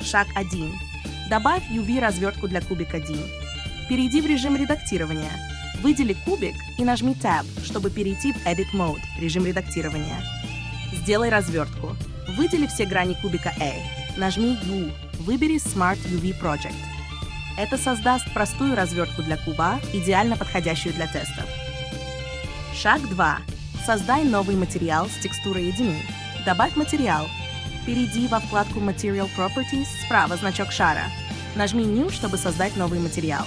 Шаг 1. Добавь UV-развертку для кубика D. Перейди в режим редактирования. Выдели кубик и нажми Tab, чтобы перейти в Edit Mode, режим редактирования. Сделай развертку. Выдели все грани кубика A. Нажми U. Выбери Smart UV Project. Это создаст простую развертку для куба, идеально подходящую для тестов. Шаг 2. Создай новый материал с текстурой единиц. Добавь материал. Перейди во вкладку Material Properties, справа значок шара. Нажми New, чтобы создать новый материал.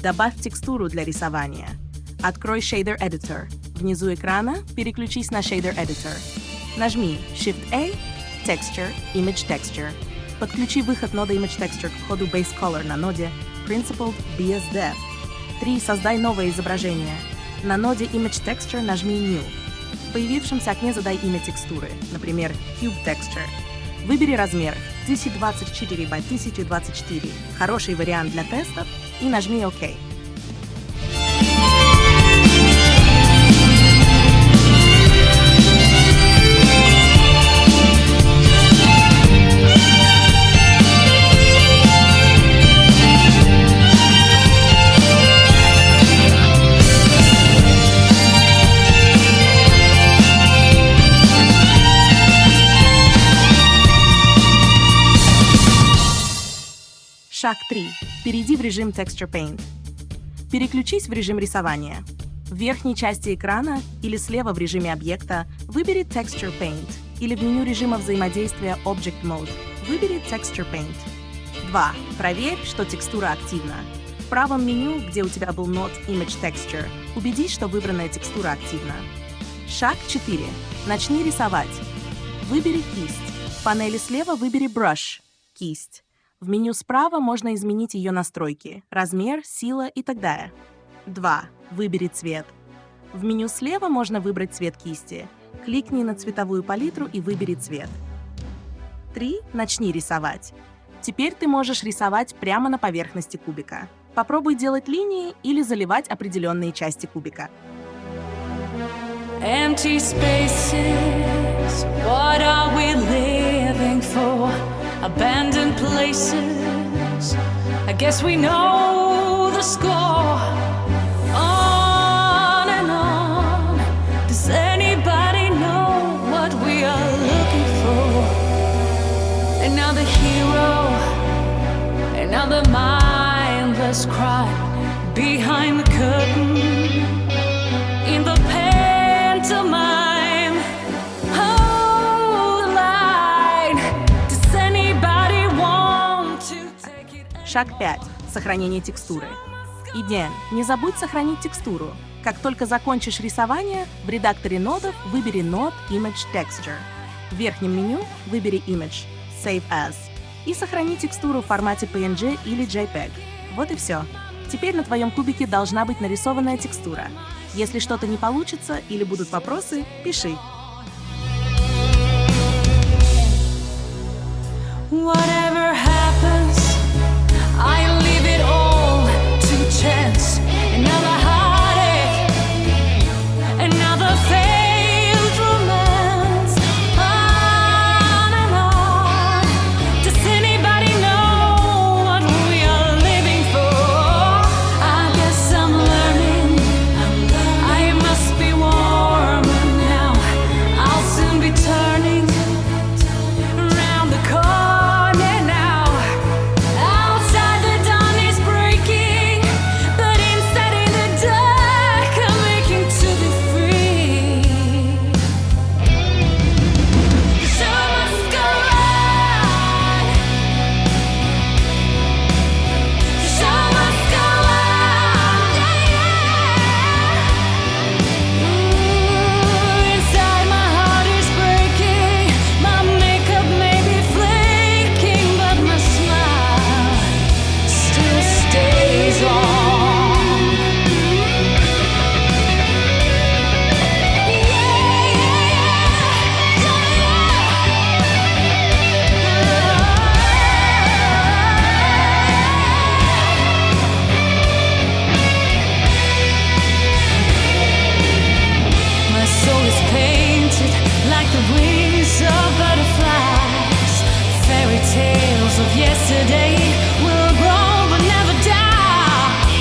Добавь текстуру для рисования. Открой Shader Editor. Внизу экрана переключись на Shader Editor. Нажми Shift-A, Texture, Image Texture. Подключи выход ноды Image Texture к входу Base Color на ноде Principled BSD. 3. Создай новое изображение. На ноде Image Texture нажми New. В появившемся окне задай имя текстуры, например, Cube Texture. Выбери размер 1024 by 1024, хороший вариант для тестов, и нажми ОК. Шаг 3. Перейди в режим Texture Paint. Переключись в режим рисования. В верхней части экрана или слева в режиме объекта выбери Texture Paint или в меню режима взаимодействия Object Mode выбери Texture Paint. 2. Проверь, что текстура активна. В правом меню, где у тебя был Not Image Texture, убедись, что выбранная текстура активна. Шаг 4. Начни рисовать. Выбери кисть. В панели слева выбери Brush – кисть. В меню справа можно изменить ее настройки, размер, сила и так далее. 2. Выбери цвет. В меню слева можно выбрать цвет кисти. Кликни на цветовую палитру и выбери цвет. 3. Начни рисовать. Теперь ты можешь рисовать прямо на поверхности кубика. Попробуй делать линии или заливать определенные части кубика. Empty spaces, what are we living for? Abandoned places, I guess we know the score. On and on, does anybody know what we are looking for? Another hero, another mindless crime behind the curtain, in the pantomime. Шаг 5. Сохранение текстуры. Идеально. Не забудь сохранить текстуру. Как только закончишь рисование, в редакторе нодов выбери Node Image Texture. В верхнем меню выбери Image, Save As и сохрани текстуру в формате PNG или JPEG. Вот и все. Теперь на твоем кубике должна быть нарисованная текстура. Если что-то не получится или будут вопросы, пиши. Whatever happens, I leave it all to chance. Another heartache, another failed romance. On and on. Does anybody know what we are living for? I guess I'm learning. I must be warmer now. I'll soon be turning around the corner. wings of butterflies. Fairy tales of yesterday will grow but never die.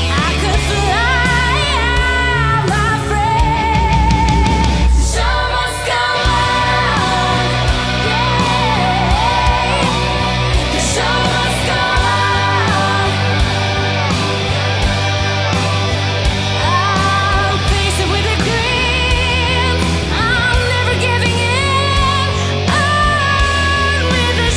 I could fly, my friend. The show must go on, yeah. The show must go on. I'll face it with a grin. I'm never giving in. On with a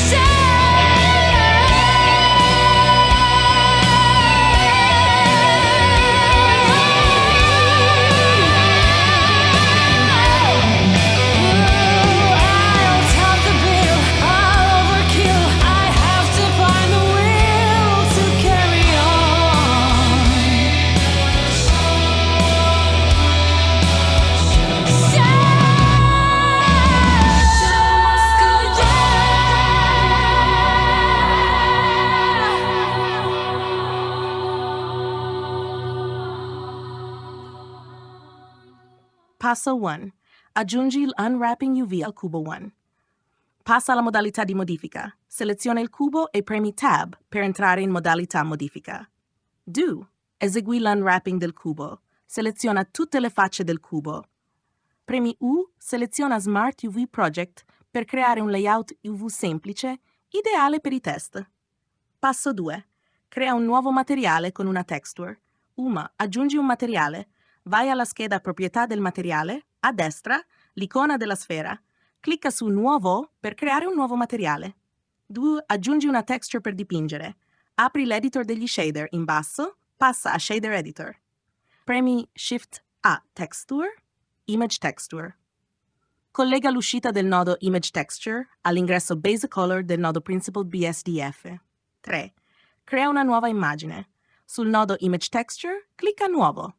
I'll top the bill, I'll overkill. I have to find the will to carry on. Passo 1. Aggiungi l'Unwrapping UV al cubo 1. Passa alla modalità di modifica. Seleziona il cubo e premi Tab per entrare in modalità modifica. Do. Esegui l'unwrapping del cubo. Seleziona tutte le facce del cubo. Premi U, seleziona Smart UV Project per creare un layout UV semplice, ideale per i test. Passo 2. Crea un nuovo materiale con una texture. Aggiungi un materiale. Vai alla scheda Proprietà del materiale, a destra, l'icona della sfera. Clicca su Nuovo per creare un nuovo materiale. 2. Aggiungi una texture per dipingere. Apri l'editor degli shader in basso, passa a Shader Editor. Premi Shift A Texture, Image Texture. Collega l'uscita del nodo Image Texture all'ingresso Basic Color del nodo Principal BSDF. 3. Crea una nuova immagine. Sul nodo Image Texture, clicca Nuovo.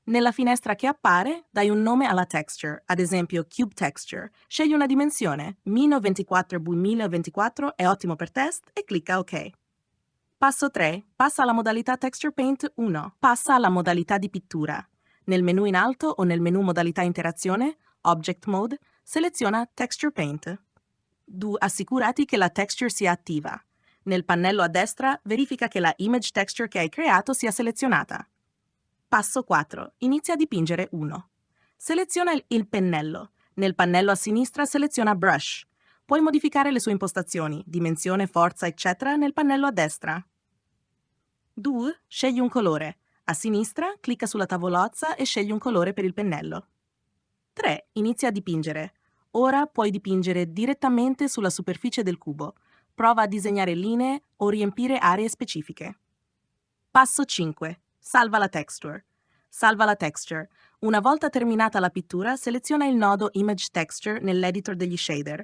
Nella finestra che appare, dai un nome alla texture, ad esempio Cube Texture. Scegli una dimensione, 1024x1024 è ottimo per test e clicca OK. Passo 3. Passa alla modalità Texture Paint 1. Passa alla modalità di pittura. Nel menu in alto o nel menu modalità interazione, Object Mode, seleziona Texture Paint. 2. Assicurati che la texture sia attiva. Nel pannello a destra, verifica che la image texture che hai creato sia selezionata. Passo 4. Inizia a dipingere 1. Seleziona il pennello. Nel pannello a sinistra seleziona Brush. Puoi modificare le sue impostazioni, dimensione, forza, eccetera, nel pannello a destra. 2. Scegli un colore. A sinistra, clicca sulla tavolozza e scegli un colore per il pennello. 3. Inizia a dipingere. Ora puoi dipingere direttamente sulla superficie del cubo. Prova a disegnare linee o riempire aree specifiche. Passo 5. Salva la texture. Salva la texture. Una volta terminata la pittura, seleziona il nodo Image Texture nell'editor degli shader.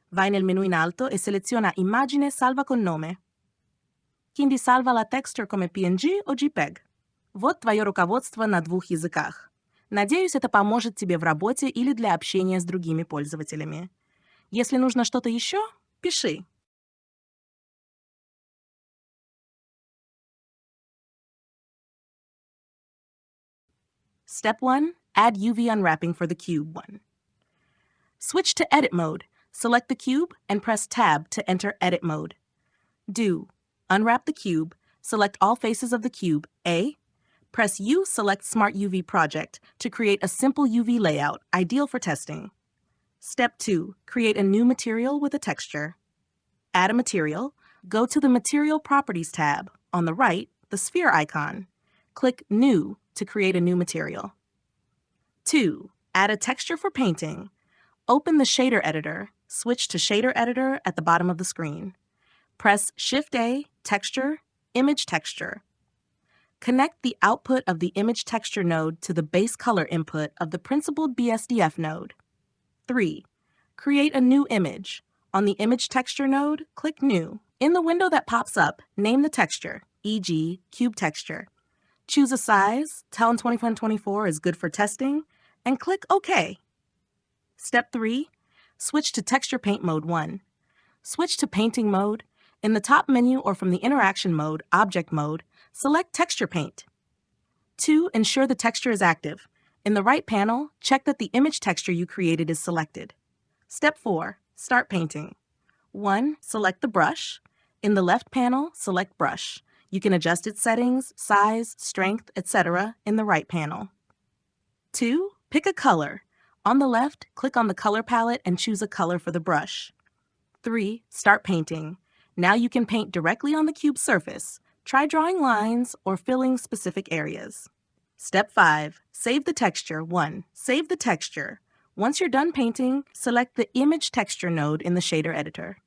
Vai nel menu in alto e seleziona Immagine salva con nome. Quindi salva la texture come PNG o JPEG. Вот твое руководство на 2 языках. Надеюсь, это поможет тебе в работе или для общения с другими пользователями. Если нужно что-то еще, пиши. Step 1. Add UV unwrapping for the cube 1. Switch to Edit Mode. Select the cube and press Tab to enter Edit Mode. Do. Unwrap the cube. Select all faces of the cube, A. Press U, select Smart UV Project to create a simple UV layout, ideal for testing. Step 2. Create a new material with a texture. Add a material. Go to the Material Properties tab. On the right, the sphere icon. Click New to create a new material. 2. Add a texture for painting. Open the Shader Editor. Switch to Shader Editor at the bottom of the screen. Press Shift-A, Texture, Image Texture. Connect the output of the Image Texture node to the base color input of the principled BSDF node. 3. Create a new image. On the Image Texture node, click New. In the window that pops up, name the texture, e.g., Cube Texture. Choose a size, tell 2024 is good for testing, and click OK. Step 3. Switch to Texture Paint Mode 1. Switch to Painting Mode. In the top menu or from the Interaction Mode, Object Mode, select Texture Paint. 2. Ensure the texture is active. In the right panel, check that the image texture you created is selected. Step 4. Start painting. 1. Select the brush. In the left panel, select brush. You can adjust its settings, size, strength, etc. in the right panel. 2. Pick a color. On the left, click on the color palette and choose a color for the brush. 3. Start painting. Now you can paint directly on the cube surface. Try drawing lines or filling specific areas. Step 5. Save the texture. 1. Save the texture. Once you're done painting, select the Image Texture node in the shader editor.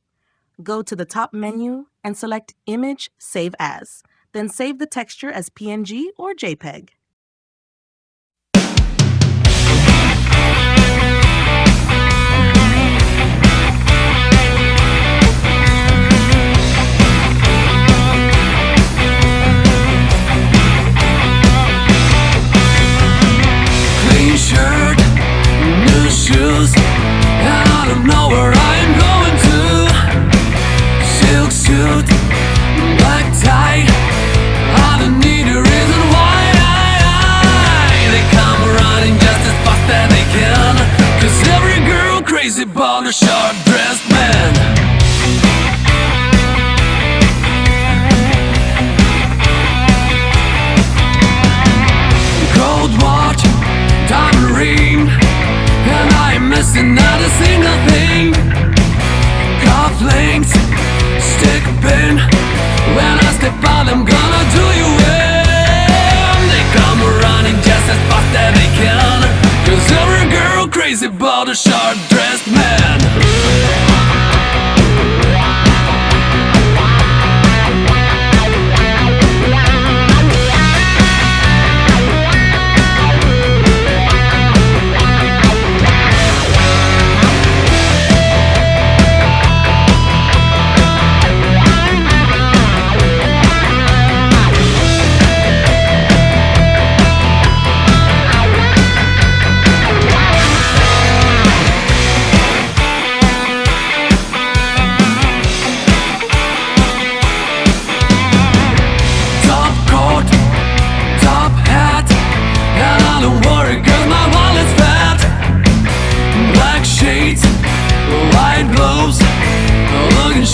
Go to the top menu and select Image Save As. Then save the texture as PNG or JPEG. Clean shirt, new shoes, and I don't know where I'm going to. Silk suit, black tie, I don't need a reason why. They come running just as fast as they can, 'cause every girl crazy about a short-dressed man. Gold watch, diamond ring, and I am missing not a single thing. Cufflinks, stick pin, when I step out I'm gonna do you in. They come running just as fast as they can, 'cause every girl crazy about a short-dressed man.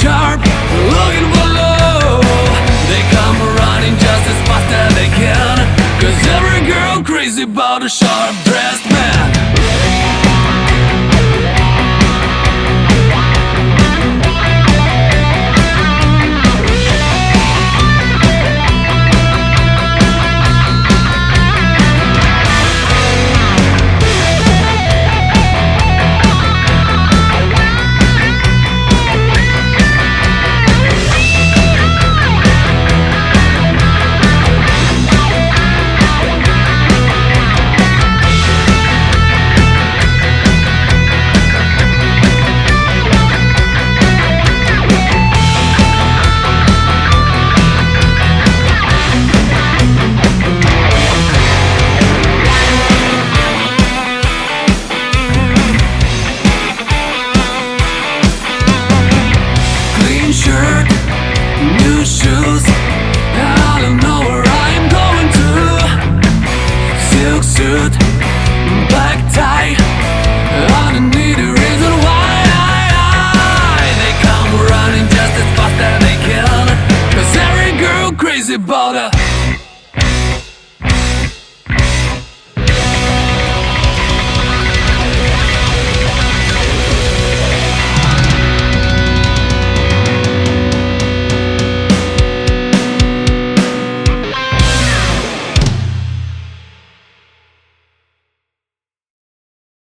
Sharp, looking below. They come running just as fast as they can, 'cause every girl crazy about a sharp